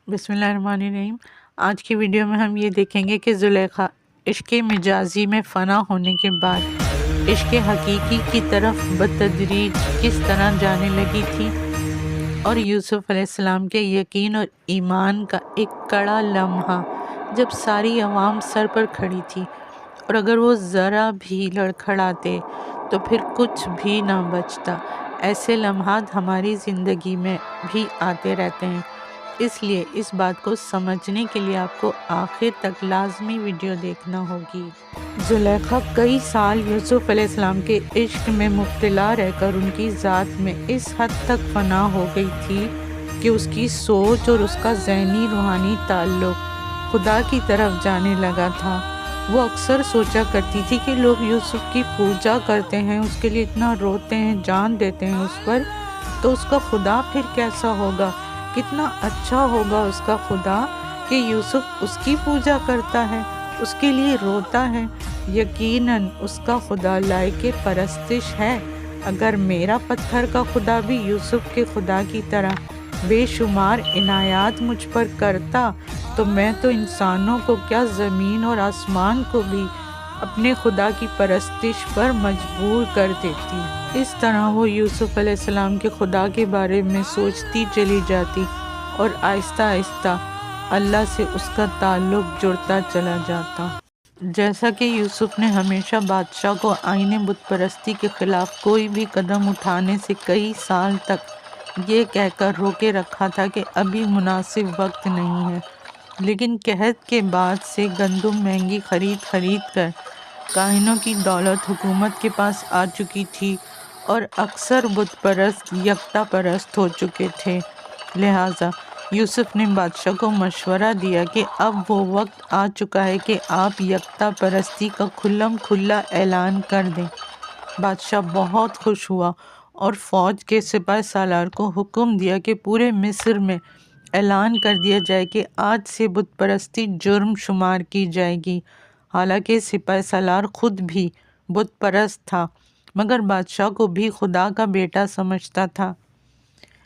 बिस्मिल्लाहिर्रहमानिर्रहीम। आज की वीडियो में हम ये देखेंगे कि ज़ुलेखा इश्क मजाजी में फ़ना होने के बाद इश्क हकीकी की तरफ बतदरीज किस तरह जाने लगी थी और यूसुफ अलैहिस्सलाम के यकीन और ईमान का एक कड़ा लम्हा जब सारी अवाम सर पर खड़ी थी और अगर वो ज़रा भी लड़खड़ाते तो फिर कुछ भी ना बचता। ऐसे लम्हात हमारी ज़िंदगी में भी आते रहते हैं, इसलिए इस बात को समझने के लिए आपको आखिर तक लाजमी वीडियो देखना होगी। ज़ुलेखा कई साल यूसुफ अलैहिस्सलाम के इश्क में मुब्तला रहकर उनकी ज़ात में इस हद तक फना हो गई थी कि उसकी सोच और उसका ज़हनी रूहानी ताल्लुक़ खुदा की तरफ जाने लगा था। वो अक्सर सोचा करती थी कि लोग यूसुफ की पूजा करते हैं, उसके लिए इतना रोते हैं, जान देते हैं उस पर, तो उसका खुदा फिर कैसा होगा, कितना अच्छा होगा उसका खुदा कि यूसुफ उसकी पूजा करता है, उसके लिए रोता है। यकीनन उसका खुदा लायके परस्तिश है। अगर मेरा पत्थर का खुदा भी यूसुफ के खुदा की तरह बेशुमार इनायात मुझ पर करता तो मैं तो इंसानों को क्या ज़मीन और आसमान को भी अपने खुदा की परस्तिश पर मजबूर कर देती। इस तरह वो यूसुफ अलैहिस्सलाम के खुदा के बारे में सोचती चली जाती और आहिस्ता आहिस्ता अल्लाह से उसका ताल्लुक़ जुड़ता चला जाता। जैसा कि यूसुफ ने हमेशा बादशाह को आईने बुत परस्ती के ख़िलाफ़ कोई भी कदम उठाने से कई साल तक ये कहकर रोके रखा था कि अभी मुनासिब वक्त नहीं है, लेकिन कहत के बाद से गंदुम महंगी खरीद कर काहिनों की दौलत हुकूमत के पास आ चुकी थी और अक्सर बुत परस्त यकता परस्त हो चुके थे। लिहाजा यूसुफ ने बादशाह को मशवरा दिया कि अब वो वक्त आ चुका है कि आप यकता परस्ती का खुल्लम खुल्ला ऐलान कर दें। बादशाह बहुत खुश हुआ और फ़ौज के सिपाही सालार को हुक्म दिया कि पूरे मिस्र में ऐलान कर दिया जाए कि आज से बुत परस्ती जुर्म शुमार की जाएगी। हालांकि सिपाही सालार खुद भी बुत परस्त था, मगर बादशाह को भी खुदा का बेटा समझता था,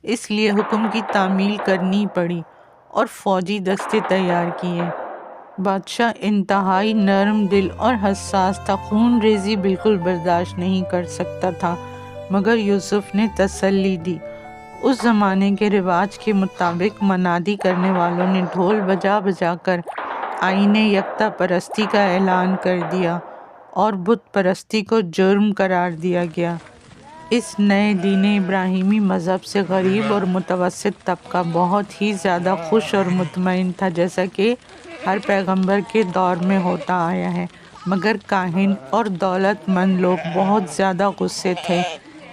इसलिए हुक्म की तामील करनी पड़ी और फ़ौजी दस्ते तैयार किए। बादशाह इंतहाई नरम दिल और हसास था, खून रेज़ी बिल्कुल बर्दाश्त नहीं कर सकता था, मगर यूसुफ ने तसल्ली दी। उस ज़माने के रिवाज के मुताबिक मनादी करने वालों ने ढोल बजा बजा कर आईने यकता परस्ती का ऐलान कर दिया और बुत परस्ती को जुर्म करार दिया गया। इस नए दीन इब्राहिमी मज़हब से गरीब और मुतवस्सित तबका बहुत ही ज़्यादा खुश और मुतमईन था, जैसा कि हर पैगंबर के दौर में होता आया है। मगर काहिन और दौलतमंद लोग बहुत ज़्यादा गुस्से थे,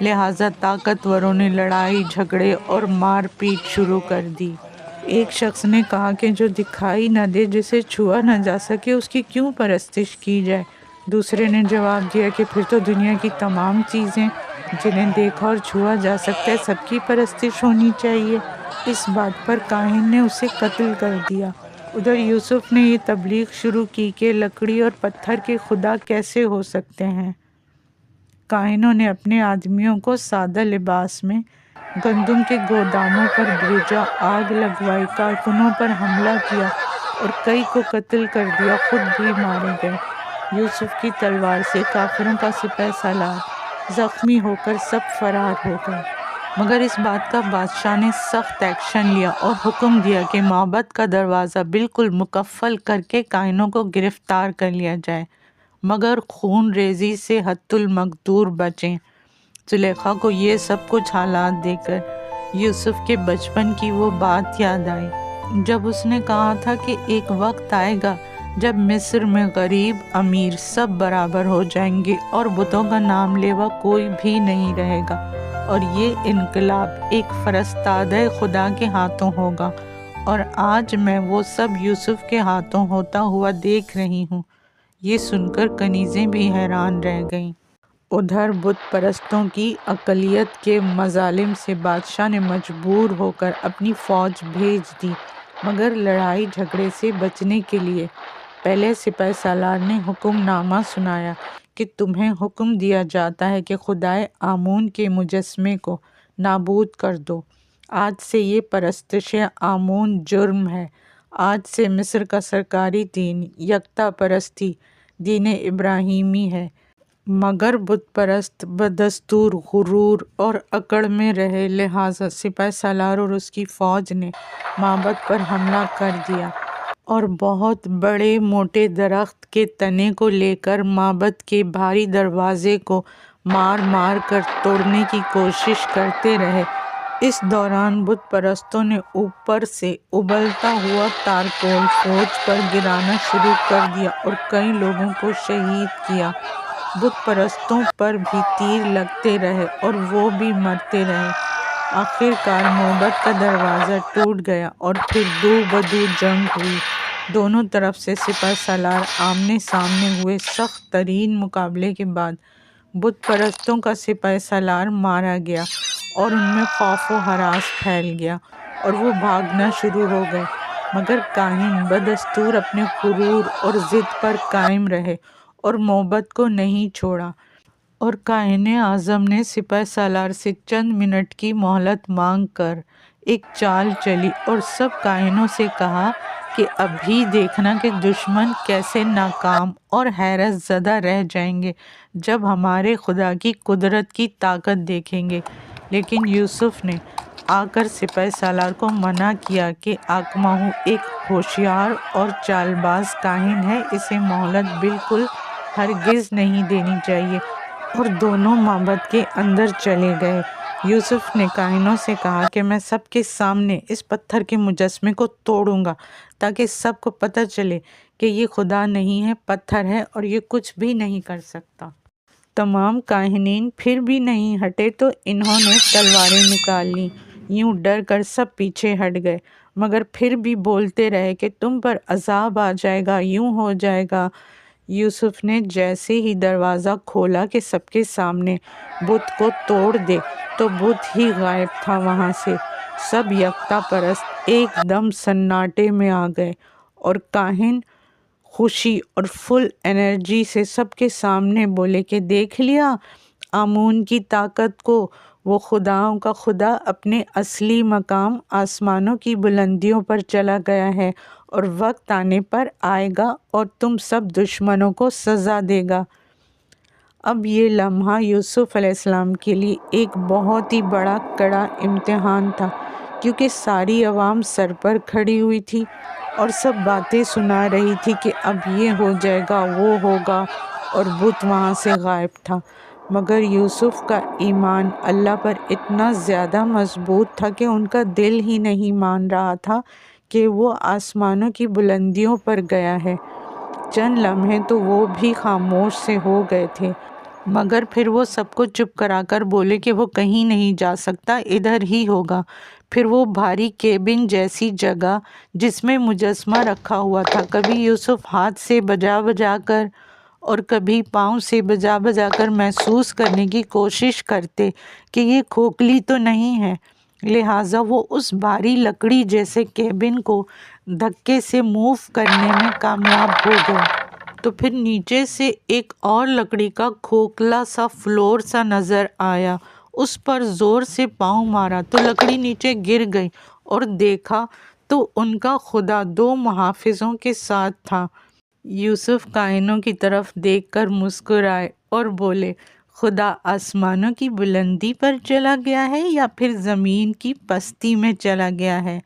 लिहाजा ताकतवरों ने लड़ाई झगड़े और मारपीट शुरू कर दी। एक शख्स ने कहा कि जो दिखाई न दे, जिसे छुआ न जा सके, उसकी क्यों परस्तिश की जाए। दूसरे ने जवाब दिया कि फिर तो दुनिया की तमाम चीज़ें जिन्हें देखा और छुआ जा सकता है सबकी परस्तिश होनी चाहिए। इस बात पर काहिन ने उसे कत्ल कर दिया। उधर यूसुफ ने ये तबलीग शुरू की कि लकड़ी और पत्थर के खुदा कैसे हो सकते हैं। काहिनों ने अपने आदमियों को सादा लिबास में गंदम के गोदामों पर भेजा, आग लगवाई, कारकुनों पर हमला किया और कई को कत्ल कर दिया, खुद भी मारे गए। यूसुफ की तलवार से काफिरों का सिपाही सालार ज़ख्मी होकर सब फरार हो गए, मगर इस बात का बादशाह ने सख्त एक्शन लिया और हुक्म दिया कि माबद का दरवाज़ा बिल्कुल मुकफ़्फ़ल करके काहिनों को गिरफ़्तार कर लिया जाए, मगर खून रेज़ी से हत्तुल मक़दूर बचें। ज़ुलेखा को ये सब कुछ हालात देखकर यूसुफ के बचपन की वो बात याद आई जब उसने कहा था कि एक वक्त आएगा जब मिस्र में गरीब अमीर सब बराबर हो जाएंगे और बुतों का नाम लेवा कोई भी नहीं रहेगा, और ये इनकलाब एक फरस्तादे खुदा के हाथों होगा। और आज मैं वो सब यूसुफ के हाथों होता हुआ देख रही हूँ। ये सुनकर कनीज़ें भी हैरान रह गईं। उधर बुत परस्तों की अक़लियत के मज़ालिम से बादशाह ने मजबूर होकर अपनी फ़ौज भेज दी, मगर लड़ाई झगड़े से बचने के लिए पहले सिपाही सालार ने हुक्मनामा सुनाया कि तुम्हें हुक्म दिया जाता है कि खुदाए आमून के मुजस्मे को नाबूद कर दो। آج سے یہ پرستش آمون جرم ہے۔ آج سے مصر کا سرکاری دین یکتا پرستی دین ابراہیمی ہے۔ مگر بت پرست بدستور غرور اور اکڑ میں رہے، لہٰذا سپہ سالار اور اس کی فوج نے معبد پر حملہ کر دیا اور بہت بڑے موٹے درخت کے تنے کو لے کر معبد کے بھاری دروازے کو مار مار کر توڑنے کی کوشش کرتے رہے۔ اس دوران بت پرستوں نے اوپر سے ابلتا ہوا تارکول فوج پر گرانا شروع کر دیا اور کئی لوگوں کو شہید کیا۔ بت پرستوں پر بھی تیر لگتے رہے اور وہ بھی مرتے رہے۔ آخر کار معبد کا دروازہ ٹوٹ گیا اور پھر دو بدو جنگ ہوئی۔ دونوں طرف سے سپہ سالار آمنے سامنے ہوئے۔ سخت ترین مقابلے کے بعد بت پرستوں کا سپہ سالار مارا گیا اور ان میں خوف و ہراس پھیل گیا اور وہ بھاگنا شروع ہو گئے، مگر کاہن بدستور اپنے غرور اور ضد پر قائم رہے اور معبد کو نہیں چھوڑا۔ اور کاہن اعظم نے سپہ سالار سے چند منٹ کی مہلت مانگ کر ایک چال چلی اور سب کاہنوں سے کہا کہ ابھی دیکھنا کہ دشمن کیسے ناکام اور حیرت زدہ رہ جائیں گے جب ہمارے خدا کی قدرت کی طاقت دیکھیں گے۔ لیکن یوسف نے آ کر سپہ سالار کو منع کیا کہ آکماہو ایک ہوشیار اور چال باز کاہن ہے، اسے مہلت بالکل ہرگز نہیں دینی چاہیے، اور دونوں معبد کے اندر چلے گئے۔ یوسف نے کاہنوں سے کہا کہ میں سب کے سامنے اس پتھر کے مجسمے کو توڑوں گا تاکہ سب کو پتہ چلے کہ یہ خدا نہیں ہے، پتھر ہے اور یہ کچھ بھی نہیں کر سکتا۔ تمام کاہنین پھر بھی نہیں ہٹے تو انہوں نے تلواریں نکال لیں۔ یوں ڈر کر سب پیچھے ہٹ گئے، مگر پھر بھی بولتے رہے کہ تم پر عذاب آ جائے گا، یوں ہو جائے گا۔ یوسف نے جیسے ہی دروازہ کھولا کہ سب کے سامنے بت کو توڑ دے تو بت ہی غائب تھا وہاں سے۔ سب یکتا پرست ایک دم سناٹے میں آ گئے اور کاہن خوشی اور فل انرجی سے سب کے سامنے بولے کہ دیکھ لیا آمون کی طاقت کو، وہ خداؤں کا خدا اپنے اصلی مقام آسمانوں کی بلندیوں پر چلا گیا ہے اور وقت آنے پر آئے گا اور تم سب دشمنوں کو سزا دے گا۔ اب یہ لمحہ یوسف علیہ السلام کے لیے ایک بہت ہی بڑا کڑا امتحان تھا، کیونکہ ساری عوام سر پر کھڑی ہوئی تھی اور سب باتیں سنا رہی تھی کہ اب یہ ہو جائے گا، وہ ہوگا، اور بت وہاں سے غائب تھا۔ مگر یوسف کا ایمان اللہ پر اتنا زیادہ مضبوط تھا کہ ان کا دل ہی نہیں مان رہا تھا کہ وہ آسمانوں کی بلندیوں پر گیا ہے۔ چند لمحے تو وہ بھی خاموش سے ہو گئے تھے، مگر پھر وہ سب کو چپ کرا کر بولے کہ وہ کہیں نہیں جا سکتا، ادھر ہی ہوگا۔ پھر وہ بھاری کیبن جیسی جگہ جس میں مجسمہ رکھا ہوا تھا، کبھی یوسف ہاتھ سے بجا بجا کر اور کبھی پاؤں سے بجا بجا کر محسوس کرنے کی کوشش کرتے کہ یہ کھوکھلی تو نہیں ہے، لہٰذا وہ اس بھاری لکڑی جیسے کیبن کو دھکے سے موو کرنے میں کامیاب ہو گئے۔ تو پھر نیچے سے ایک اور لکڑی کا کھوکھلا سا فلور سا نظر آیا، اس پر زور سے پاؤں مارا تو لکڑی نیچے گر گئی، اور دیکھا تو ان کا خدا دو محافظوں کے ساتھ تھا۔ یوسف کاہنوں کی طرف دیکھ کر مسکرائے اور بولے، خدا آسمانوں کی بلندی پر چلا گیا ہے یا پھر زمین کی پستی میں چلا گیا ہے؟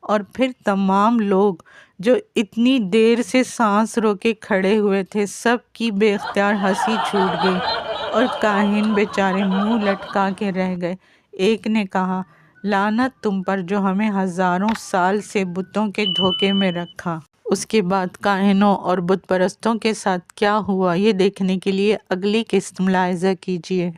اور پھر تمام لوگ جو اتنی دیر سے سانس روکے کھڑے ہوئے تھے، سب کی بے اختیار ہنسی چھوٹ گئی اور کاہن بیچارے منہ لٹکا کے رہ گئے۔ ایک نے کہا، لعنت تم پر جو ہمیں ہزاروں سال سے بتوں کے دھوکے میں رکھا۔ اس کے بعد کاہنوں اور بت پرستوں کے ساتھ کیا ہوا، یہ دیکھنے کے لیے اگلی قسط ملاحظہ کیجیے۔